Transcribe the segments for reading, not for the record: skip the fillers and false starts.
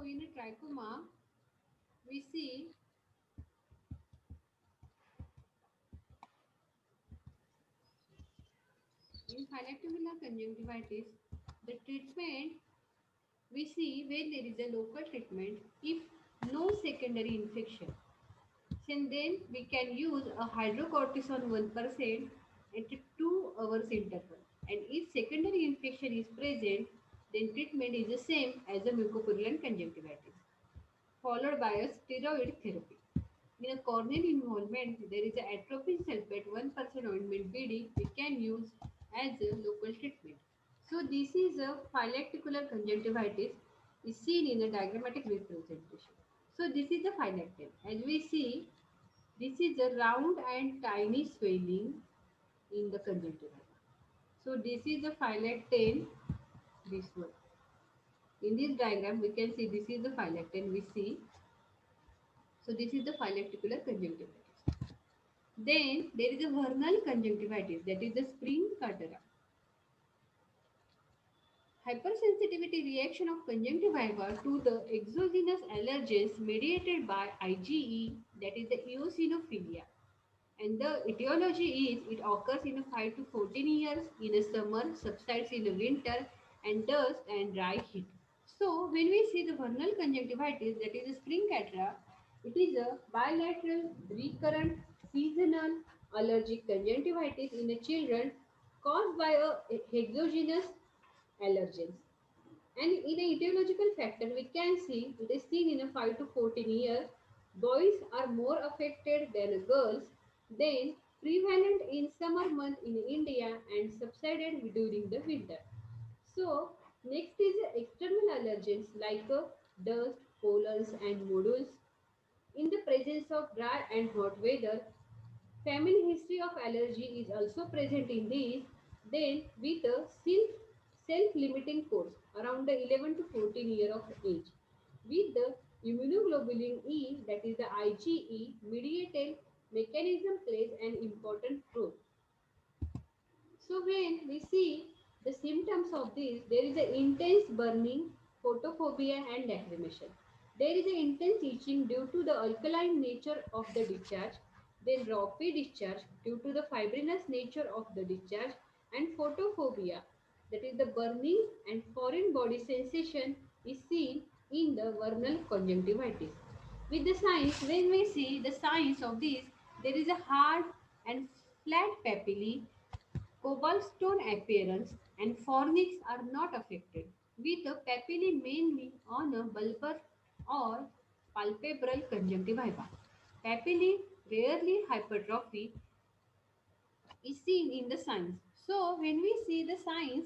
in a trachoma, we see in filatecular conjunctivitis, the treatment we see when there is a local treatment if no secondary infection. So then we can use a hydrocortisone 1% at a 2 hours interval. And if secondary infection is present, then treatment is the same as a mucopurulent conjunctivitis, followed by a steroid therapy. In a corneal involvement, there is a atropine sulfate 1% ointment BD we can use as a local treatment. So this is a phylacticular conjunctivitis is seen in a diagrammatic representation. So this is the phylactery. As we see, this is a round and tiny swelling in the conjunctiva. So this is the phylactery, this one. In this diagram, we can see this is the phylactery we see. So this is the phylacticular conjunctivitis. Then there is a vernal conjunctivitis, that is the spring cataract. Hypersensitivity reaction of conjunctiva to the exogenous allergens mediated by IgE, that is the eosinophilia. And the etiology is it occurs in a 5 to 14 years in a summer, subsides in a winter, and dust and dry heat. So when we see the vernal conjunctivitis, that is a spring cataract, it is a bilateral, recurrent, seasonal allergic conjunctivitis in the children caused by a exogenous allergens. And in a etiological factor, we can see it is seen in a 5 to 14 years. Boys are more affected than girls. Then prevalent in summer month in India and subsided during the winter. So next is external allergens like dust, pollens and modules. In the presence of dry and hot weather, family history of allergy is also present in these. Then with a self-limiting course around the 11 to 14 year of age. With the immunoglobulin E, that is the IgE mediated mechanism plays an important role. So when we see the symptoms of this, there is an intense burning, photophobia and lacrimation. There is an intense itching due to the alkaline nature of the discharge, then rapid discharge due to the fibrinous nature of the discharge, and photophobia, that is the burning and foreign body sensation is seen in the vernal conjunctivitis. With the signs, when we see the signs of this, there is a hard and flat papillae, cobblestone appearance, and fornix are not affected, with the papillae mainly on a bulbar or palpebral conjunctiva. Papillae rarely hypertrophy is seen in the signs. So when we see the signs,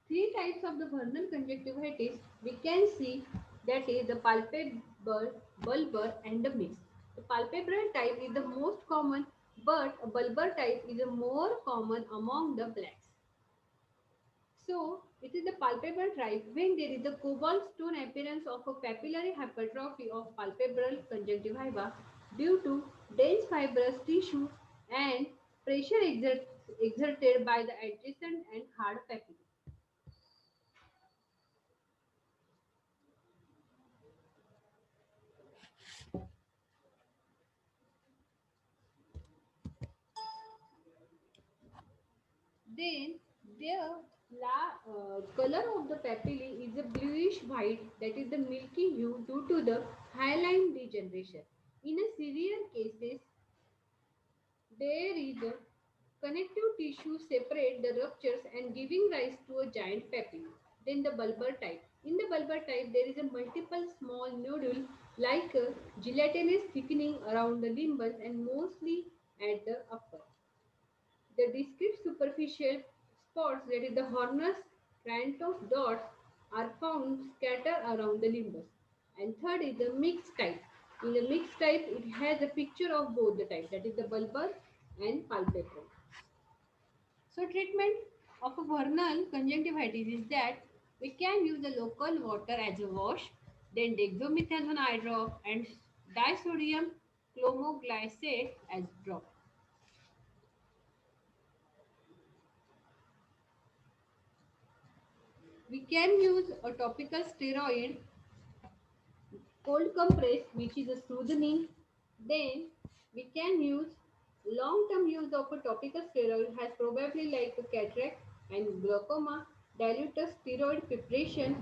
three types of the vernal conjunctivitis we can see, that is the palpebral, bulbar and the mixed. The palpebral type is the most common, but a bulbar type is a more common among the blacks. So it is the palpebral type when there is the cobalt stone appearance of a papillary hypertrophy of palpebral conjunctiva due to dense fibrous tissue and pressure exerted by the adjacent and hard papillae. Then the color of the papillae is a bluish white, that is the milky hue due to the hyaline degeneration. In a severe cases, there is a connective tissue separate the ruptures and giving rise to a giant papillae. Then the bulbar type. In the bulbar type, there is a multiple small nodule like a gelatinous thickening around the limbus and mostly at the upper. The discrete superficial spots, that is the Horner's Rantos dots, are found scattered around the limbus. And third is the mixed type. In the mixed type, it has a picture of both the types, that is the bulbar and palpebral. So treatment of a vernal conjunctivitis is that we can use the local water as a wash, then dexamethasone eye drop and disodium chloroglycate as drop. We can use a topical steroid cold compress, which is a soothing. Then we can use long-term use of a topical steroid has probably like a cataract and glaucoma, dilute steroid preparation,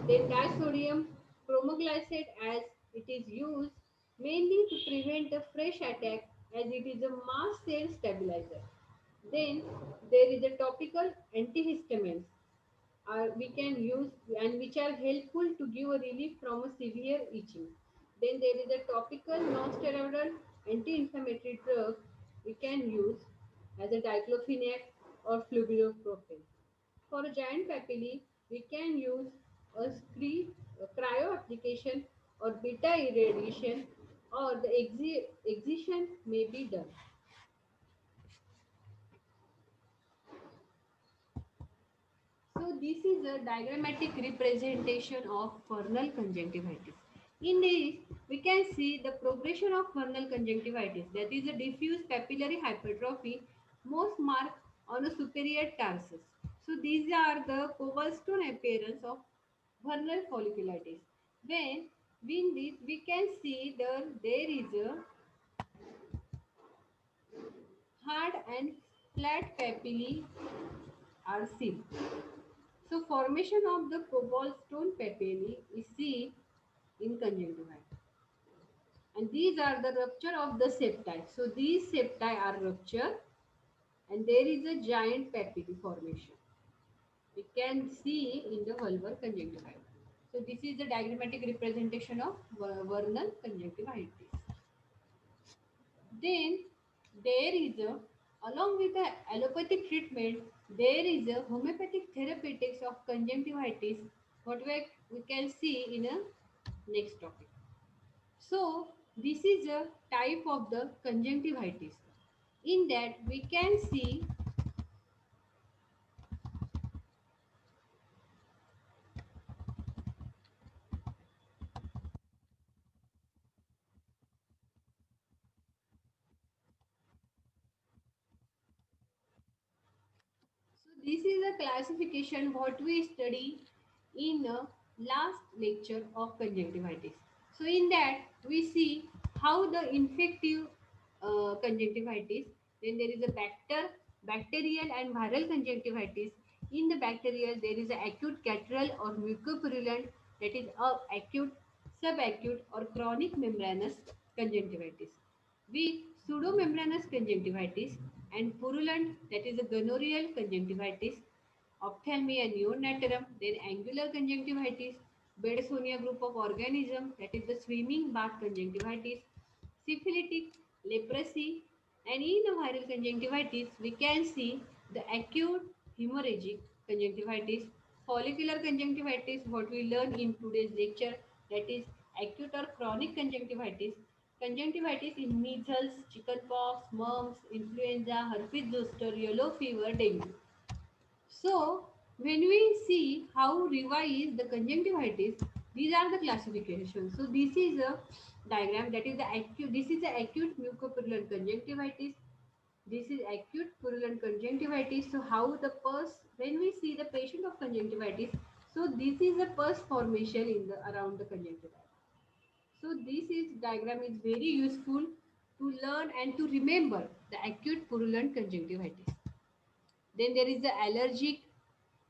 then disodium promoglycate as it is used mainly to prevent a fresh attack as it is a mast cell stabilizer. Then there is a topical antihistamines we can use and which are helpful to give a relief from a severe itching. Then there is a topical non-steroidal anti-inflammatory drug we can use as a diclofenac or fluoroprofen. For a giant papillae, we can use a cryo application or beta irradiation or the excision may be done. So this is a diagrammatic representation of vernal conjunctivitis. In this, we can see the progression of vernal conjunctivitis, that is a diffuse papillary hypertrophy, most marked on a superior tarsus. So these are the cobblestone appearance of vernal folliculitis. When in this, we can see there is a hard and flat papillae are seen. So formation of the cobblestone papillae is seen in conjunctivitis. And these are the rupture of the septi. So these septi are ruptured and there is a giant papillae formation. We can see in the vulvar conjunctivitis. So this is the diagrammatic representation of vernal conjunctivitis. Then there is a, along with the allopathic treatment, there is a homeopathic therapeutics of conjunctivitis, what we can see in a next topic. So this is a type of the conjunctivitis. In that we can see, so this is a classification what we study in the last lecture of conjunctivitis. So in that we see how the infective conjunctivitis, then there is a bacterial and viral conjunctivitis. In the bacterial there is a acute catarrhal or mucopurulent, that is acute, subacute or chronic membranous conjunctivitis. With pseudomembranous conjunctivitis and purulent, that is a gonorrheal conjunctivitis, ophthalmia neonatalum, then angular conjunctivitis, Bedsonia group of organism, that is the swimming bath conjunctivitis, syphilitic, leprosy, and in the viral conjunctivitis, we can see the acute hemorrhagic conjunctivitis, follicular conjunctivitis, what we learn in today's lecture, that is acute or chronic conjunctivitis, conjunctivitis in measles, chickenpox, mumps, influenza, herpes zoster, yellow fever, dengue. So, when we see how revise the conjunctivitis, these are the classifications. So, this is a diagram, that is the acute. This is the acute mucopurulent conjunctivitis. This is acute purulent conjunctivitis. So, how the pus, when we see the patient of conjunctivitis, so this is a pus formation in the around the conjunctivitis. So, this is diagram is very useful to learn and to remember the acute purulent conjunctivitis. Then there is the allergic.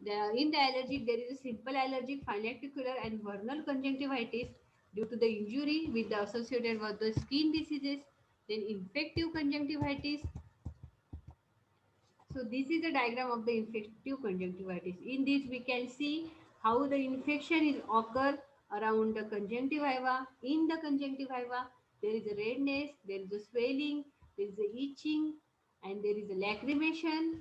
In the allergic, there is a simple allergic, fine-articular and vernal conjunctivitis due to the injury with the associated with the skin diseases. Then infective conjunctivitis. So this is the diagram of the infective conjunctivitis. In this, we can see how the infection is occur around the conjunctiva. In the conjunctiva, there is a redness, there is a swelling, there is a itching, and there is a lacrimation.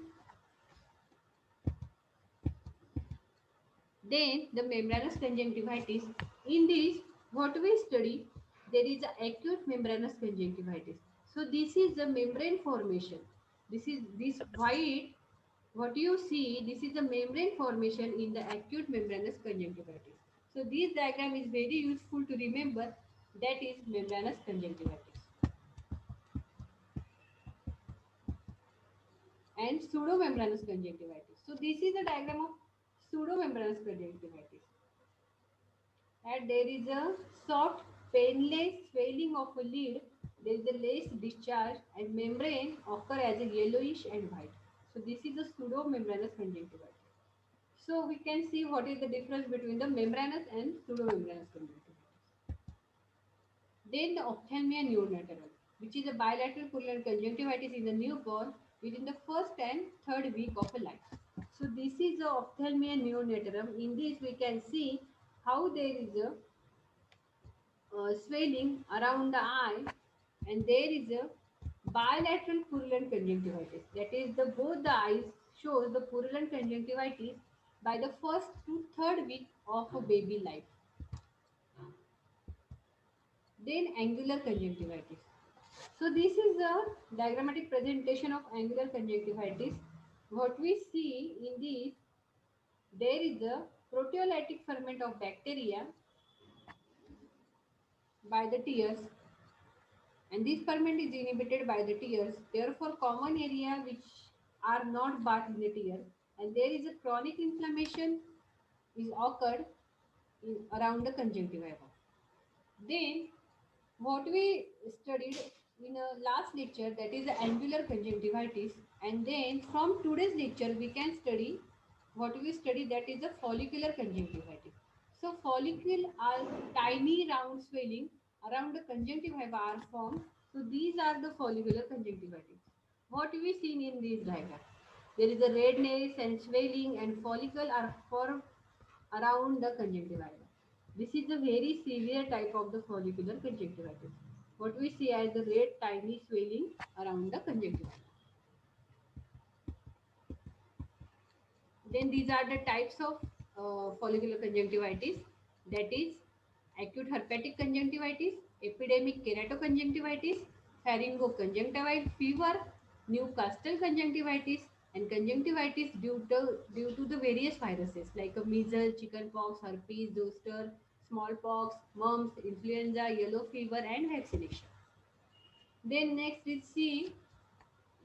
Then the membranous conjunctivitis. In this, what we study, there is a acute membranous conjunctivitis. So this is the membrane formation. This is this white. What you see, this is the membrane formation in the acute membranous conjunctivitis. So this diagram is very useful to remember. That is membranous conjunctivitis and pseudomembranous conjunctivitis. So this is the diagram of pseudomembranous conjunctivitis. And there is a soft, painless swelling of a lid. There is a less discharge and membrane occur as a yellowish and white. So this is a pseudomembranous conjunctivitis. So we can see what is the difference between the membranous and pseudomembranous conjunctivitis. Then the ophthalmia neonatal, which is a bilateral purulent conjunctivitis in the newborn within the first and third week of a life. So this is the ophthalmia neonatal. In this we can see how there is a swelling around the eye, and there is a bilateral purulent conjunctivitis. That is, the both the eyes shows the purulent conjunctivitis by the first to third week of a baby life. Then angular conjunctivitis. So this is a diagrammatic presentation of angular conjunctivitis. What we see in this, there is a proteolytic ferment of bacteria by the tears, and this ferment is inhibited by the tears. Therefore, common area which are not bathed in the tear, and there is a chronic inflammation is occurred around the conjunctiva. Then, what we studied in a last lecture, that is the angular conjunctivitis, and then from today's lecture we can study what we study, that is the follicular conjunctivitis. So follicle are tiny round swelling around the conjunctiva are formed. So these are the follicular conjunctivitis. What we seen in this diagram, there is a redness and swelling and follicle are formed around the conjunctiva. This is a very severe type of the follicular conjunctivitis. What we see as the red tiny swelling around the conjunctiva. Then these are the types of follicular conjunctivitis. That is acute herpetic conjunctivitis, epidemic keratoconjunctivitis, pharyngoconjunctival fever, Newcastle conjunctivitis, and conjunctivitis due to the various viruses like measles, chickenpox, herpes, zoster, smallpox, mumps, influenza, yellow fever, and vaccination. Then next we see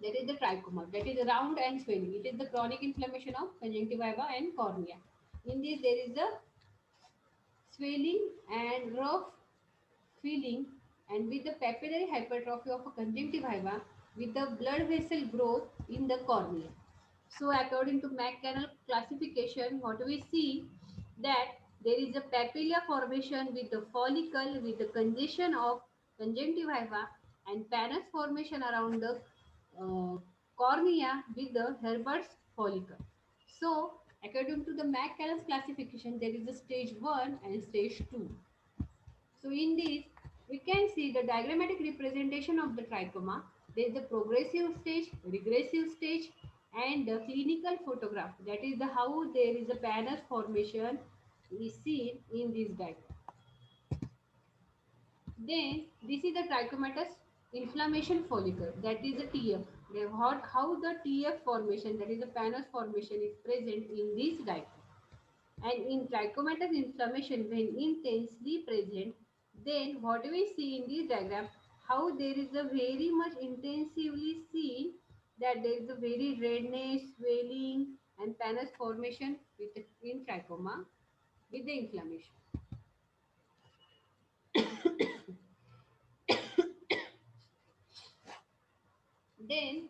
that is the trichoma, that is round and swelling. It is the chronic inflammation of conjunctiva and cornea. In this, there is a swelling and rough feeling, and with the papillary hypertrophy of a conjunctiva with the blood vessel growth in the cornea. So, according to McCannell classification, what we see that there is a papilla formation with the follicle with the congestion of conjunctiva and pannus formation around the uh, cornea with the Herbert's follicle. So, according to the McCallum's classification, there is a stage 1 and stage 2. So, in this, we can see the diagrammatic representation of the trichoma. There is the progressive stage, regressive stage, and the clinical photograph. That is the how there is a pannus formation is seen in this diagram. Then this is the trichomatous inflammation follicle, that is the TF. How the TF formation, that is the pannus formation, is present in this diagram. And in trichomatous inflammation, when intensely present, then what we see in this diagram, how there is a very much intensively seen that there is a very redness, swelling, and pannus formation with in trichoma with the inflammation. Then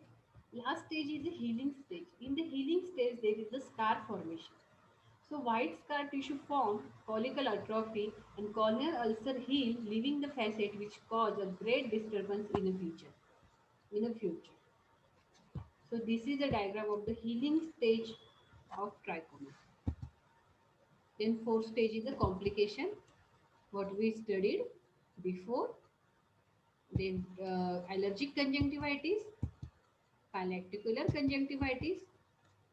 last stage is the healing stage. In the healing stage, there is the scar formation. So white scar tissue form, follicle atrophy, and corneal ulcer heal, leaving the facet which cause a great disturbance in the future. In the future. So this is a diagram of the healing stage of trichoma. Then fourth stage is the complication, what we studied before. Then allergic conjunctivitis, phylactecular conjunctivitis.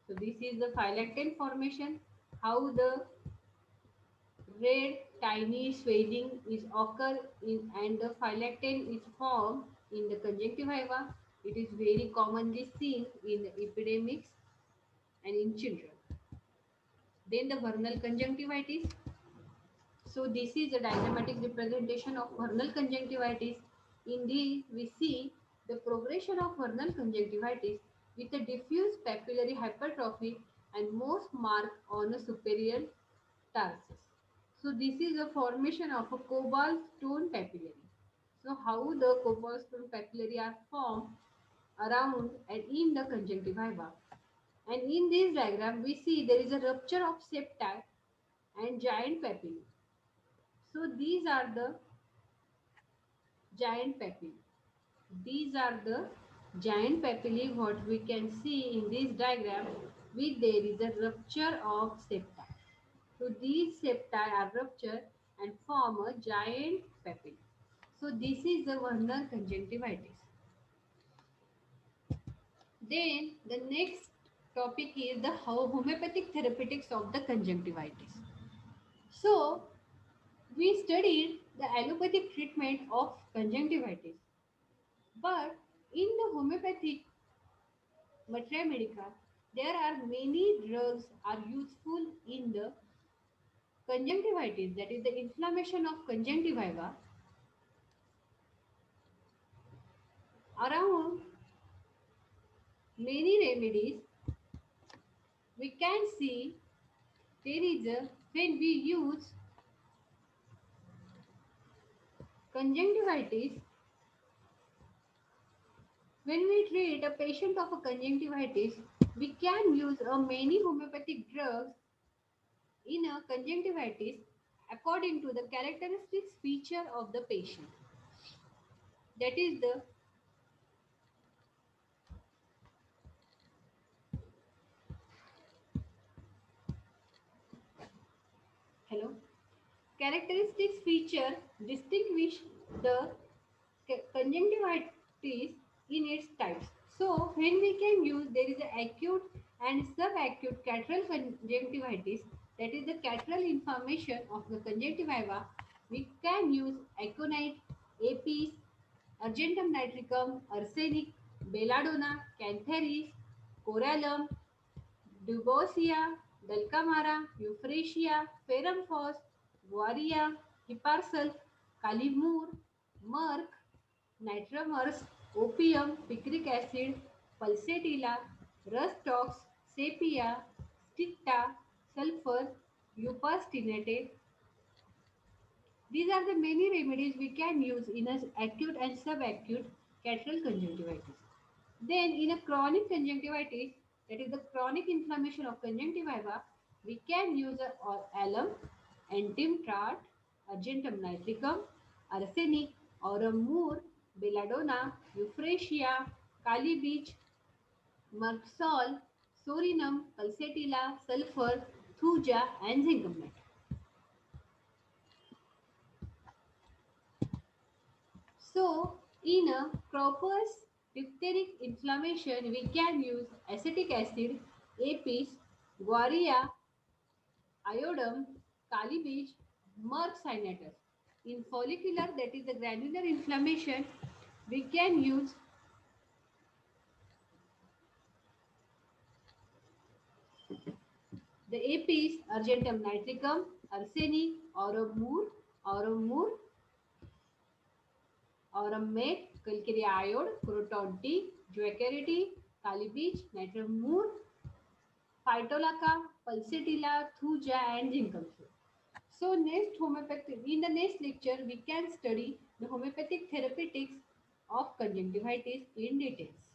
So this is the phylactein formation, how the red tiny swelling is occur in and the phylactein is formed in the conjunctiva. It is very commonly seen in epidemics and in children. Then the vernal conjunctivitis. So this is a diagrammatic representation of vernal conjunctivitis. In this we see the progression of vernal conjunctivitis with a diffuse papillary hypertrophy and most marked on a superior tarsus. So this is a formation of a cobalt stone papillary. So how the cobalt stone papillary are formed around and in the conjunctiva. And in this diagram, we see there is a rupture of septi and giant papillae. So these are the giant papillae. These are the giant papillae what we can see in this diagram with there is a rupture of septi. So these septi are ruptured and form a giant papillae. So this is the Werner conjunctivitis. Then the next topic is the homeopathic therapeutics of the conjunctivitis. So we studied the allopathic treatment of conjunctivitis, but in the homeopathic materia medica, there are many drugs are useful in the conjunctivitis, that is the inflammation of conjunctiva. Around many remedies, we can see there is a when we use conjunctivitis, when we treat a patient of a conjunctivitis, we can use a many homeopathic drugs in a conjunctivitis according to the characteristics feature of the patient. That is the hello characteristics feature distinguish the conjunctivitis in its types. So when we can use there is a acute and subacute catararal conjunctivitis, that is the catararal inflammation of the conjunctiva. We can use aconite, apis, argentum nitricum, arsenic, belladonna, cantharis, corallum, Duboisia, Dulcamara, Euphrasia, Ferrum Phos, Guaria, Hiparsul, Calimur, Merck, Nitramers, Opium, Picric acid, Pulsatilla, Rustox, Sepia, Sticta, Sulfur, Upas tinate. These are the many remedies we can use in an acute and subacute catararal conjunctivitis. Then in a chronic conjunctivitis, that is the chronic inflammation of conjunctiva, we can use alum, antimtrat, argentum nitricum, arsenic, aurum mur, belladonna, euphrasia, kali beach, merxol, sorinum, pulsatilla, sulfur, thuja and zinc. So, in a Cropper's diphtheric inflammation, we can use acetic acid, apis, guaria, iodum, kali beach, Merck sinatus. In follicular, that is the granular inflammation, we can use the apis, argentum nitricum, arsenic, aurum mur, aurum mec, calcarea iode, croton T, joaquarity, kali beach, nitrum mur, Phytolacca, Pulsatilla, Thuja and Zinc. So next homeopathic, in the next lecture we can study the homeopathic therapeutics of conjunctivitis in details.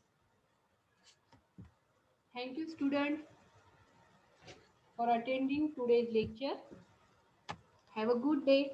Thank you student for attending today's lecture. Have a good day.